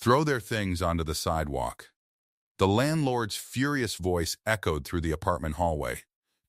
Throw their things onto the sidewalk. The landlord's furious voice echoed through the apartment hallway.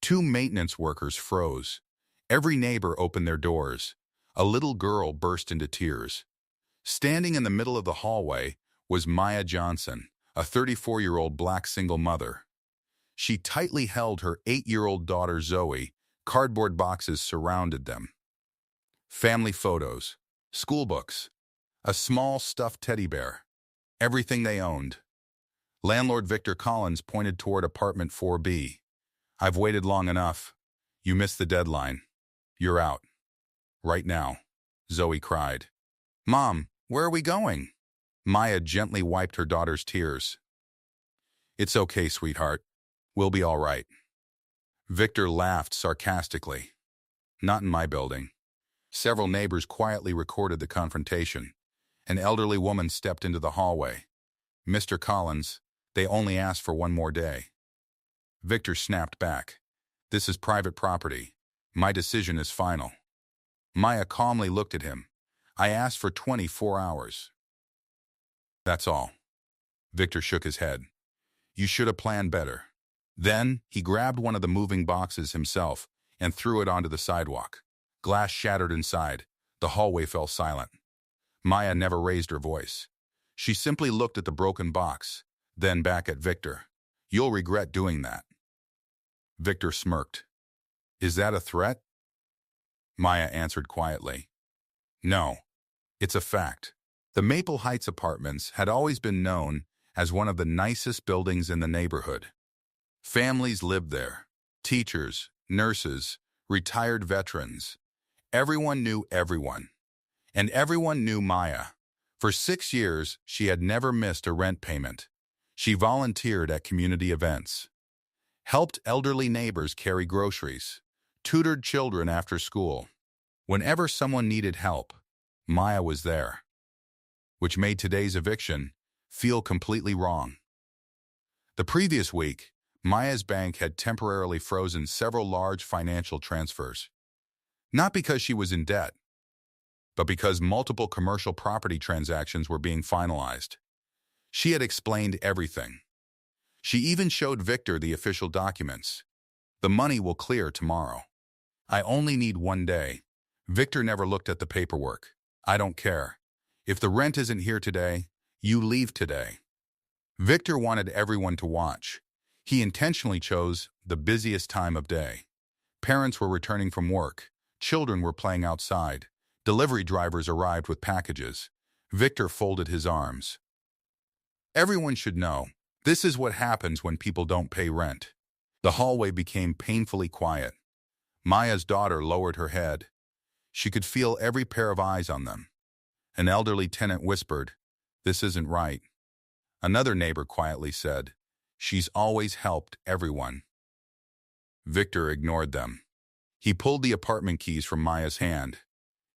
Two maintenance workers froze. Every neighbor opened their doors. A little girl burst into tears. Standing in the middle of the hallway was Maya Johnson, a 34-year-old black single mother. She tightly held her 8-year-old daughter Zoe. Cardboard boxes surrounded them. Family photos, school books, a small stuffed teddy bear, everything they owned. Landlord Victor Collins pointed toward apartment 4B. "I've waited long enough. You missed the deadline. You're out. Right now," Zoe cried. "Mom, where are we going?" Maya gently wiped her daughter's tears. "It's okay, sweetheart. We'll be all right." Victor laughed sarcastically. "Not in my building." Several neighbors quietly recorded the confrontation. An elderly woman stepped into the hallway. "Mr. Collins, they only asked for one more day." Victor snapped back. "This is private property. My decision is final." Maya calmly looked at him. "I asked for 24 hours. That's all." Victor shook his head. "You should have planned better." Then he grabbed one of the moving boxes himself and threw it onto the sidewalk. Glass shattered inside. The hallway fell silent. Maya never raised her voice. She simply looked at the broken box, then back at Victor. "You'll regret doing that." Victor smirked. "Is that a threat?" Maya answered quietly. "No, it's a fact." The Maple Heights Apartments had always been known as one of the nicest buildings in the neighborhood. Families lived there. Teachers, nurses, retired veterans. Everyone knew everyone. And everyone knew Maya. For 6 years, she had never missed a rent payment. She volunteered at community events, helped elderly neighbors carry groceries, tutored children after school. Whenever someone needed help, Maya was there. Which made today's eviction feel completely wrong. The previous week, Maya's bank had temporarily frozen several large financial transfers. Not because she was in debt, but because multiple commercial property transactions were being finalized. She had explained everything. She even showed Victor the official documents. "The money will clear tomorrow. I only need 1 day." Victor never looked at the paperwork. "I don't care. If the rent isn't here today, you leave today." Victor wanted everyone to watch. He intentionally chose the busiest time of day. Parents were returning from work. Children were playing outside. Delivery drivers arrived with packages. Victor folded his arms. "Everyone should know. This is what happens when people don't pay rent." The hallway became painfully quiet. Maya's daughter lowered her head. She could feel every pair of eyes on them. An elderly tenant whispered, "This isn't right." Another neighbor quietly said, "She's always helped everyone." Victor ignored them. He pulled the apartment keys from Maya's hand.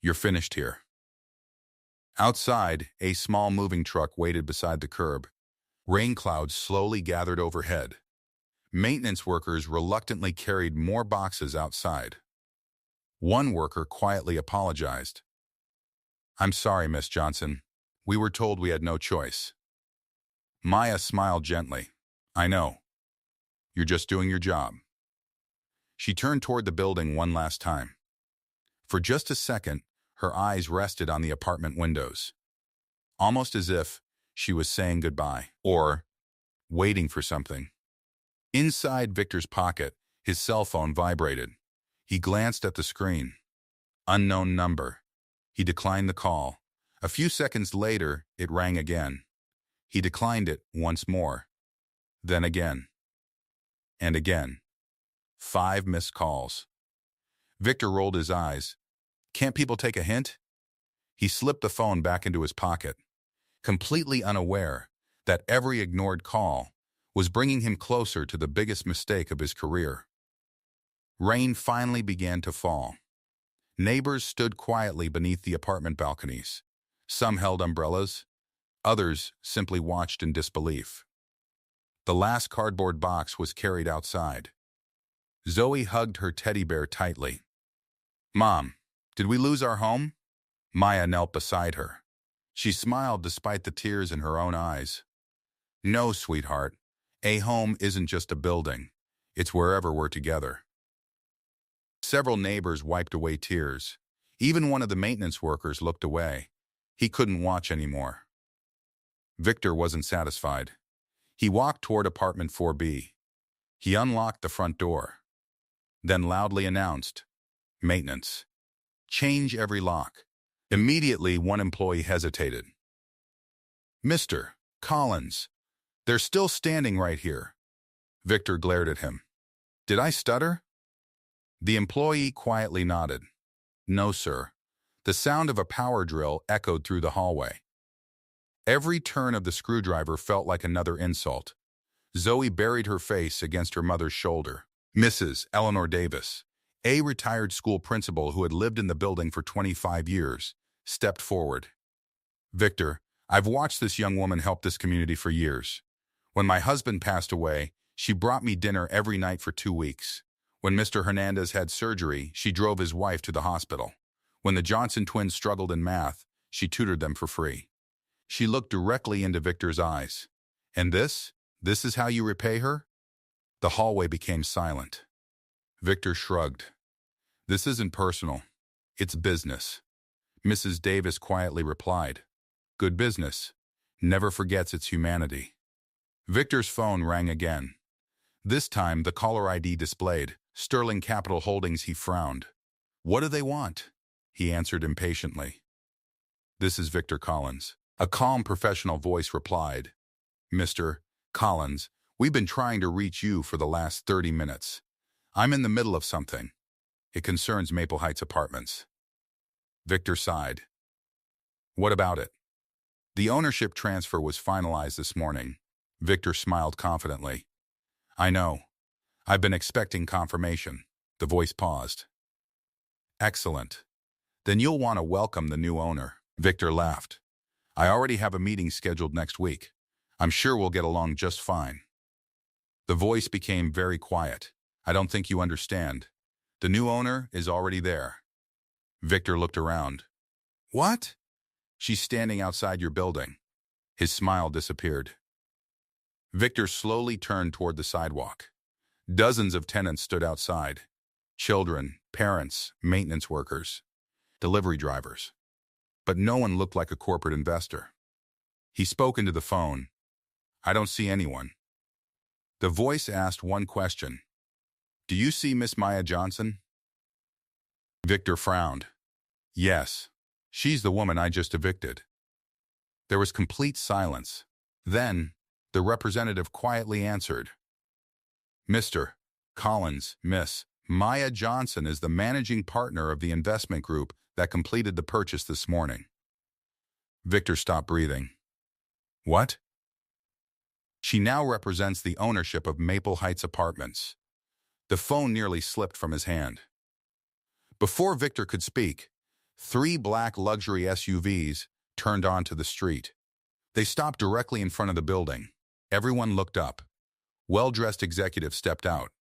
"You're finished here." Outside, a small moving truck waited beside the curb. Rain clouds slowly gathered overhead. Maintenance workers reluctantly carried more boxes outside. One worker quietly apologized. "I'm sorry, Miss Johnson. We were told we had no choice." Maya smiled gently. "I know. You're just doing your job." She turned toward the building one last time. For just a second, her eyes rested on the apartment windows, almost as if she was saying goodbye or waiting for something. Inside Victor's pocket, his cell phone vibrated. He glanced at the screen. Unknown number. He declined the call. A few seconds later, it rang again. He declined it once more. Then again. And again. 5 missed calls. Victor rolled his eyes. Can't people take a hint? He slipped the phone back into his pocket, completely unaware that every ignored call was bringing him closer to the biggest mistake of his career. Rain finally began to fall. Neighbors stood quietly beneath the apartment balconies. Some held umbrellas. Others simply watched in disbelief. The last cardboard box was carried outside. Zoe hugged her teddy bear tightly. "Mom, did we lose our home?" Maya knelt beside her. She smiled despite the tears in her own eyes. No, sweetheart. A home isn't just a building. It's wherever we're together. Several neighbors wiped away tears. Even one of the maintenance workers looked away. He couldn't watch anymore. Victor wasn't satisfied. He walked toward apartment 4B. He unlocked the front door, then loudly announced, "Maintenance. Change every lock." Immediately, one employee hesitated. "Mr. Collins, they're still standing right here." Victor glared at him. "Did I stutter?" The employee quietly nodded. "No, sir." The sound of a power drill echoed through the hallway. Every turn of the screwdriver felt like another insult. Zoe buried her face against her mother's shoulder. Mrs. Eleanor Davis, a retired school principal who had lived in the building for 25 years, stepped forward. "Victor, I've watched this young woman help this community for years. When my husband passed away, she brought me dinner every night for 2 weeks. When Mr. Hernandez had surgery, she drove his wife to the hospital. When the Johnson twins struggled in math, she tutored them for free." She looked directly into Victor's eyes. "And this is how you repay her?" The hallway became silent. Victor shrugged. "This isn't personal. It's business." Mrs. Davis quietly replied, "Good business never forgets its humanity." Victor's phone rang again. This time, the caller ID displayed Sterling Capital Holdings. He frowned. "What do they want?" He answered impatiently. "This is Victor Collins." A calm professional voice replied, "Mr. Collins, we've been trying to reach you for the last 30 minutes. I'm in the middle of something. It concerns Maple Heights Apartments." Victor sighed. "What about it?" "The ownership transfer was finalized this morning." Victor smiled confidently. "I know. I've been expecting confirmation." The voice paused. "Excellent. Then you'll want to welcome the new owner." Victor laughed. "I already have a meeting scheduled next week. I'm sure we'll get along just fine." The voice became very quiet. "I don't think you understand. The new owner is already there." Victor looked around. "What?" "She's standing outside your building." His smile disappeared. Victor slowly turned toward the sidewalk. Dozens of tenants stood outside. Children, parents, maintenance workers, delivery drivers. But no one looked like a corporate investor. He spoke into the phone. "I don't see anyone." The voice asked one question. "Do you see Miss Maya Johnson?" Victor frowned. "Yes. She's the woman I just evicted." There was complete silence. Then, the representative quietly answered, "Mr. Collins, Miss Maya Johnson is the managing partner of the investment group that completed the purchase this morning." Victor stopped breathing. "What?" "She now represents the ownership of Maple Heights Apartments." The phone nearly slipped from his hand. Before Victor could speak, 3 black luxury SUVs turned onto the street. They stopped directly in front of the building. Everyone looked up. Well-dressed executives stepped out.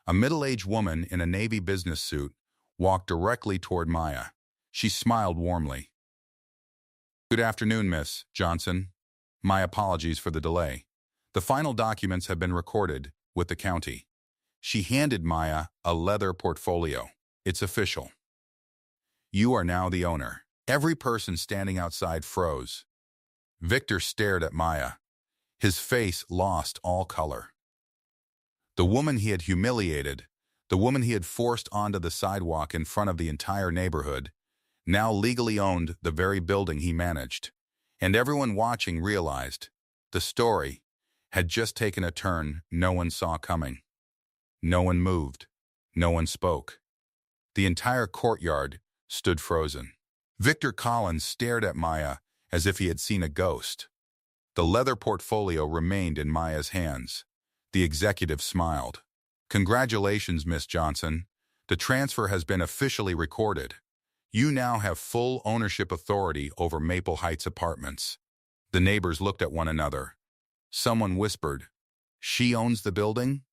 A middle-aged woman in a navy business suit walked directly toward Maya. She smiled warmly. "Good afternoon, Miss Johnson. My apologies for the delay. The final documents have been recorded with the county." She handed Maya a leather portfolio. "It's official. You are now the owner." Every person standing outside froze. Victor stared at Maya. His face lost all color. The woman he had humiliated, the woman he had forced onto the sidewalk in front of the entire neighborhood, now legally owned the very building he managed. And everyone watching realized the story had just taken a turn no one saw coming. No one moved. No one spoke. The entire courtyard stood frozen. Victor Collins stared at Maya as if he had seen a ghost. The leather portfolio remained in Maya's hands. The executive smiled. "Congratulations, Miss Johnson. The transfer has been officially recorded. You now have full ownership authority over Maple Heights Apartments." The neighbors looked at one another. Someone whispered, "She owns the building?"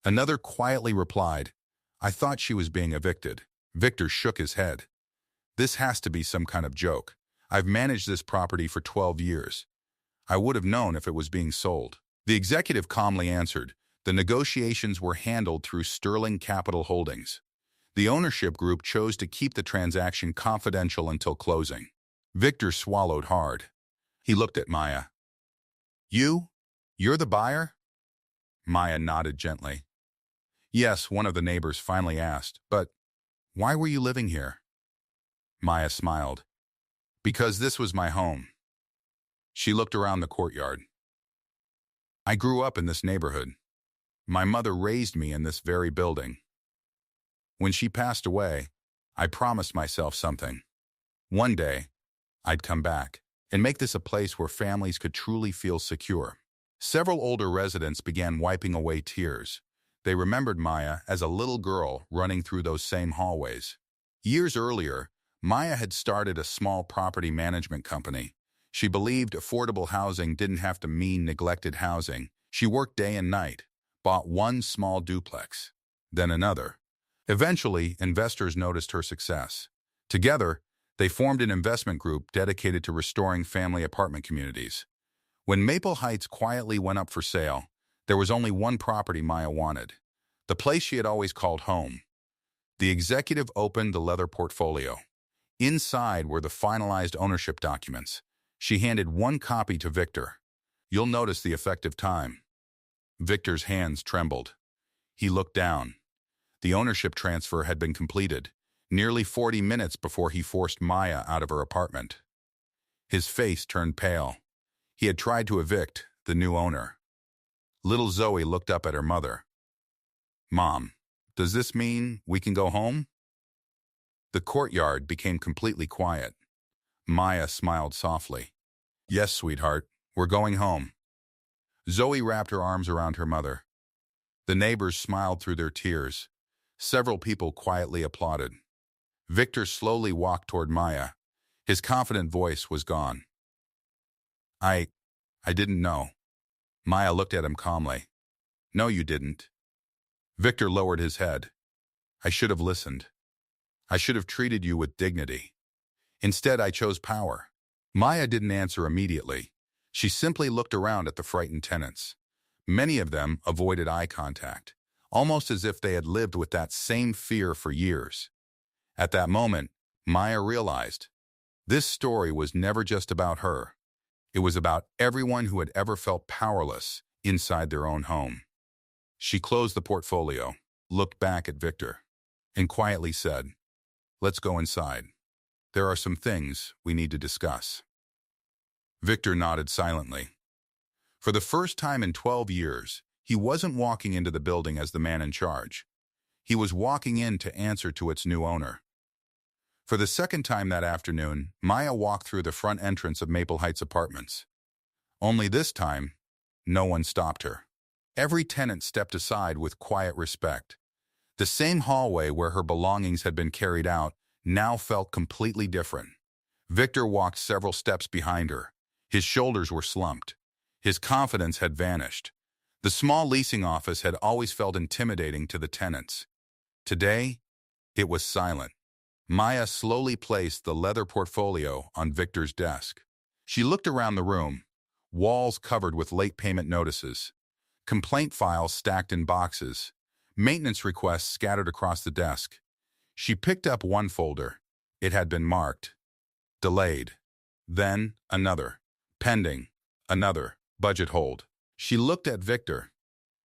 Another quietly replied, "I thought she was being evicted." Victor shook his head. "This has to be some kind of joke. I've managed this property for 12 years. I would have known if it was being sold. The executive calmly answered, the negotiations were handled through Sterling Capital Holdings. The ownership group chose to keep the transaction confidential until closing. Victor swallowed hard. He looked at Maya. You're the buyer? Maya nodded gently. Yes, one of the neighbors finally asked, but why were you living here? Maya smiled. Because this was my home. She looked around the courtyard. I grew up in this neighborhood. My mother raised me in this very building. When she passed away, I promised myself something. One day, I'd come back and make this a place where families could truly feel secure. Several older residents began wiping away tears. They remembered Maya as a little girl running through those same hallways. Years earlier, Maya had started a small property management company. She believed affordable housing didn't have to mean neglected housing. She worked day and night, bought one small duplex, then another. Eventually, investors noticed her success. Together, they formed an investment group dedicated to restoring family apartment communities. When Maple Heights quietly went up for sale, there was only one property Maya wanted, the place she had always called home. The executive opened the leather portfolio. Inside were the finalized ownership documents. She handed one copy to Victor. You'll notice the effective time. Victor's hands trembled. He looked down. The ownership transfer had been completed, nearly 40 minutes before he forced Maya out of her apartment. His face turned pale. He had tried to evict the new owner. Little Zoe looked up at her mother. Mom, does this mean we can go home? The courtyard became completely quiet. Maya smiled softly. Yes, sweetheart, we're going home. Zoe wrapped her arms around her mother. The neighbors smiled through their tears. Several people quietly applauded. Victor slowly walked toward Maya. His confident voice was gone. I didn't know. Maya looked at him calmly. No, you didn't. Victor lowered his head. I should have listened. I should have treated you with dignity. Instead, I chose power. Maya didn't answer immediately. She simply looked around at the frightened tenants. Many of them avoided eye contact, almost as if they had lived with that same fear for years. At that moment, Maya realized this story was never just about her. It was about everyone who had ever felt powerless inside their own home. She closed the portfolio, looked back at Victor, and quietly said, Let's go inside. There are some things we need to discuss. Victor nodded silently. For the first time in 12 years, he wasn't walking into the building as the man in charge. He was walking in to answer to its new owner. For the second time that afternoon, Maya walked through the front entrance of Maple Heights Apartments. Only this time, no one stopped her. Every tenant stepped aside with quiet respect. The same hallway where her belongings had been carried out now felt completely different. Victor walked several steps behind her. His shoulders were slumped. His confidence had vanished. The small leasing office had always felt intimidating to the tenants. Today, it was silent. Maya slowly placed the leather portfolio on Victor's desk. She looked around the room, walls covered with late payment notices, complaint files stacked in boxes, maintenance requests scattered across the desk. She picked up one folder. It had been marked delayed. Then another. Pending. Another. Budget hold. She looked at Victor.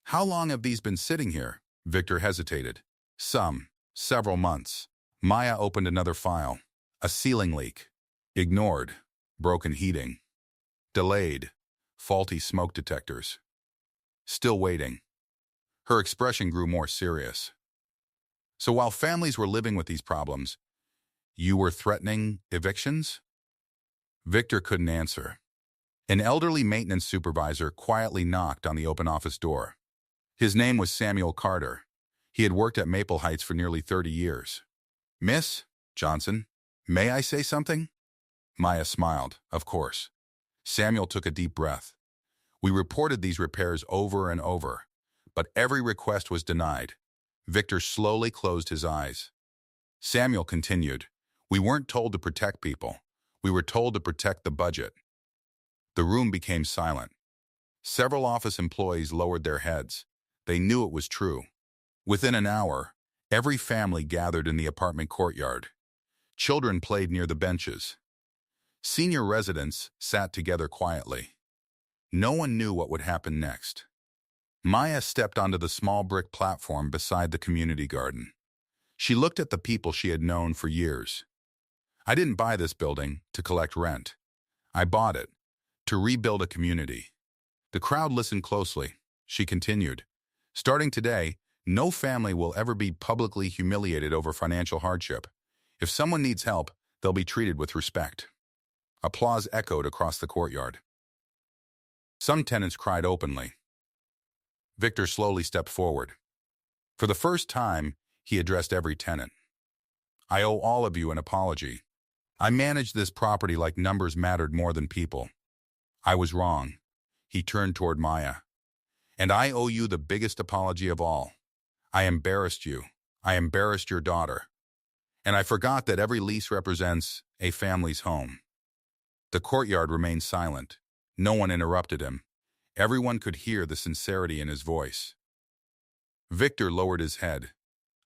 How long have these been sitting here? Victor hesitated. Several months. Maya opened another file. A ceiling leak. Ignored. Broken heating. Delayed. Faulty smoke detectors. Still waiting. Her expression grew more serious. So while families were living with these problems, you were threatening evictions? Victor couldn't answer. An elderly maintenance supervisor quietly knocked on the open office door. His name was Samuel Carter. He had worked at Maple Heights for nearly 30 years. Miss Johnson, may I say something? Maya smiled, of course. Samuel took a deep breath. We reported these repairs over and over, but every request was denied. Victor slowly closed his eyes. Samuel continued, We weren't told to protect people. We were told to protect the budget. The room became silent. Several office employees lowered their heads. They knew it was true. Within an hour, every family gathered in the apartment courtyard. Children played near the benches. Senior residents sat together quietly. No one knew what would happen next. Maya stepped onto the small brick platform beside the community garden. She looked at the people she had known for years. I didn't buy this building to collect rent. I bought it to rebuild a community. The crowd listened closely. She continued, starting today, no family will ever be publicly humiliated over financial hardship. If someone needs help, they'll be treated with respect. Applause echoed across the courtyard. Some tenants cried openly. Victor slowly stepped forward. For the first time, he addressed every tenant. I owe all of you an apology. I managed this property like numbers mattered more than people. I was wrong. He turned toward Maya. And I owe you the biggest apology of all. I embarrassed you. I embarrassed your daughter. And I forgot that every lease represents a family's home. The courtyard remained silent. No one interrupted him. Everyone could hear the sincerity in his voice. Victor lowered his head.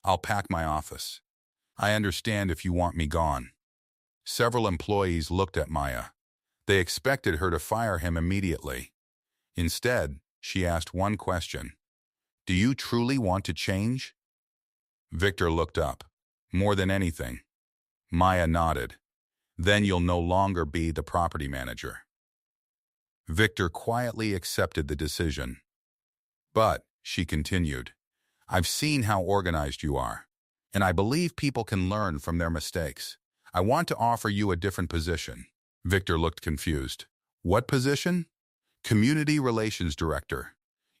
I'll pack my office. I understand if you want me gone. Several employees looked at Maya. They expected her to fire him immediately. Instead, she asked one question. Do you truly want to change? Victor looked up. More than anything. Maya nodded. Then you'll no longer be the property manager. Victor quietly accepted the decision. But, she continued, I've seen how organized you are, and I believe people can learn from their mistakes. I want to offer you a different position. Victor looked confused. What position? Community Relations Director.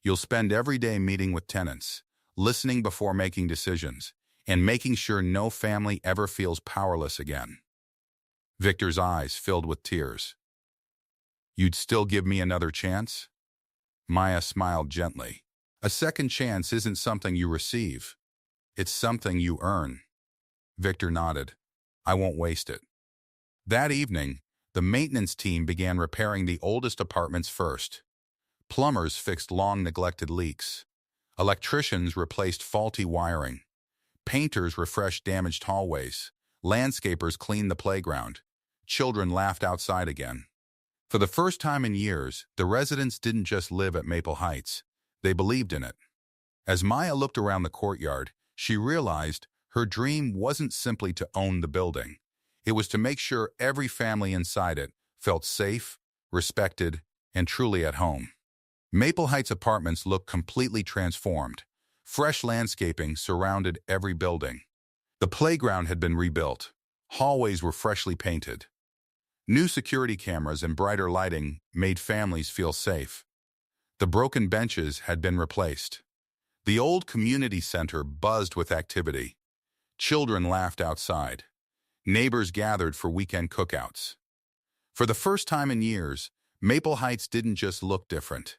You'll spend every day meeting with tenants, listening before making decisions, and making sure no family ever feels powerless again. Victor's eyes filled with tears. You'd still give me another chance? Maya smiled gently. A second chance isn't something you receive. It's something you earn. Victor nodded. I won't waste it. That evening, the maintenance team began repairing the oldest apartments first. Plumbers fixed long-neglected leaks. Electricians replaced faulty wiring. Painters refreshed damaged hallways. Landscapers cleaned the playground. Children laughed outside again. For the first time in years, the residents didn't just live at Maple Heights. They believed in it. As Maya looked around the courtyard, she realized her dream wasn't simply to own the building. It was to make sure every family inside it felt safe, respected, and truly at home. Maple Heights apartments looked completely transformed. Fresh landscaping surrounded every building. The playground had been rebuilt. Hallways were freshly painted. New security cameras and brighter lighting made families feel safe. The broken benches had been replaced. The old community center buzzed with activity. Children laughed outside. Neighbors gathered for weekend cookouts. For the first time in years, Maple Heights didn't just look different.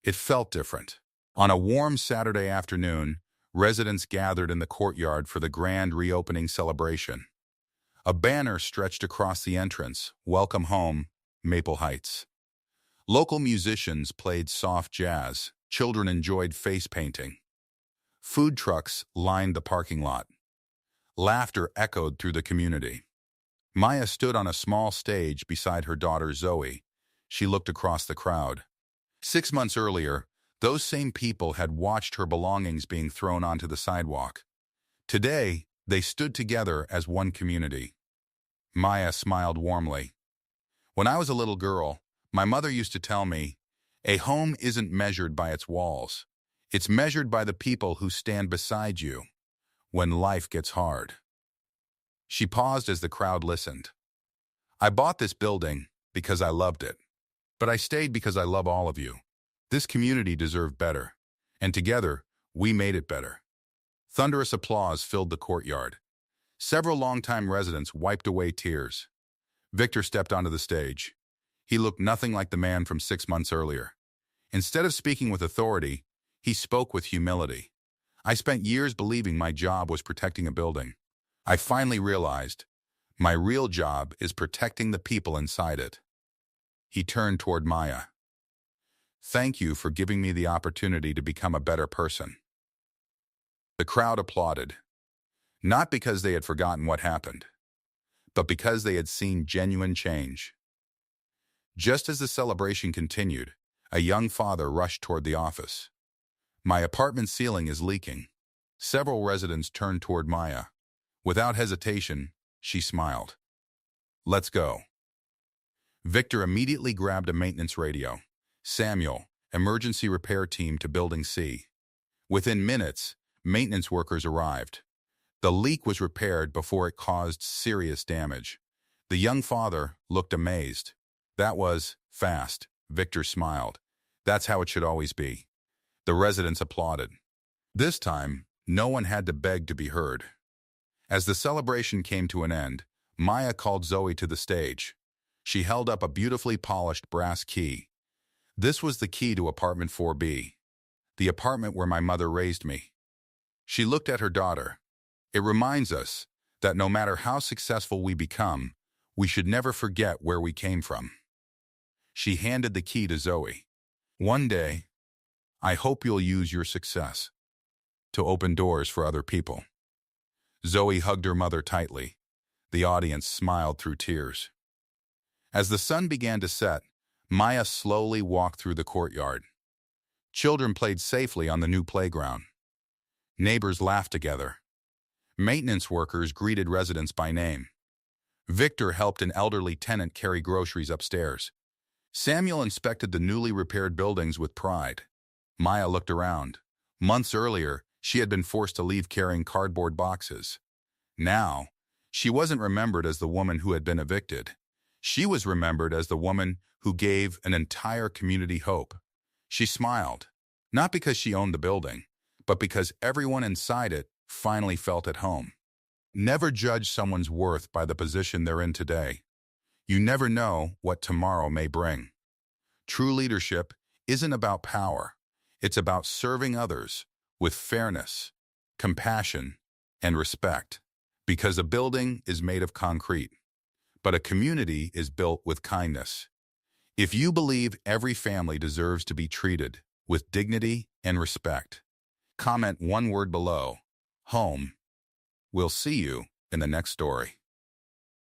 It felt different. On a warm Saturday afternoon, residents gathered in the courtyard for the grand reopening celebration. A banner stretched across the entrance, Welcome Home, Maple Heights. Local musicians played soft jazz. Children enjoyed face painting. Food trucks lined the parking lot. Laughter echoed through the community. Maya stood on a small stage beside her daughter Zoe. She looked across the crowd. 6 months earlier, those same people had watched her belongings being thrown onto the sidewalk. Today, they stood together as one community. Maya smiled warmly. When I was a little girl, my mother used to tell me, a home isn't measured by its walls. It's measured by the people who stand beside you when life gets hard. She paused as the crowd listened. I bought this building because I loved it, but I stayed because I love all of you. This community deserved better, and together, we made it better. Thunderous applause filled the courtyard. Several longtime residents wiped away tears. Victor stepped onto the stage. He looked nothing like the man from 6 months earlier. Instead of speaking with authority, he spoke with humility. I spent years believing my job was protecting a building. I finally realized My real job is protecting the people inside it. He turned toward Maya. Thank you for giving me the opportunity to become a better person. The crowd applauded, not because they had forgotten what happened, but because they had seen genuine change. Just as the celebration continued, a young father rushed toward the office. My apartment ceiling is leaking. Several residents turned toward Maya. Without hesitation, she smiled. Let's go. Victor immediately grabbed a maintenance radio. Samuel, emergency repair team to Building C. Within minutes, maintenance workers arrived. The leak was repaired before it caused serious damage. The young father looked amazed. That was fast. Victor smiled. That's how it should always be. The residents applauded. This time, no one had to beg to be heard. As the celebration came to an end, Maya called Zoe to the stage. She held up a beautifully polished brass key. This was the key to apartment 4B, the apartment where my mother raised me. She looked at her daughter. It reminds us that no matter how successful we become, we should never forget where we came from. She handed the key to Zoe. One day, I hope you'll use your success to open doors for other people. Zoe hugged her mother tightly. The audience smiled through tears. As the sun began to set, Maya slowly walked through the courtyard. Children played safely on the new playground. Neighbors laughed together. Maintenance workers greeted residents by name. Victor helped an elderly tenant carry groceries upstairs. Samuel inspected the newly repaired buildings with pride. Maya looked around. Months earlier, she had been forced to leave carrying cardboard boxes. Now, she wasn't remembered as the woman who had been evicted. She was remembered as the woman who gave an entire community hope. She smiled, not because she owned the building, but because everyone inside it finally felt at home. Never judge someone's worth by the position they're in today. You never know what tomorrow may bring. True leadership isn't about power. It's about serving others with fairness, compassion, and respect. Because a building is made of concrete, but a community is built with kindness. If you believe every family deserves to be treated with dignity and respect, comment one word below, home. We'll see you in the next story.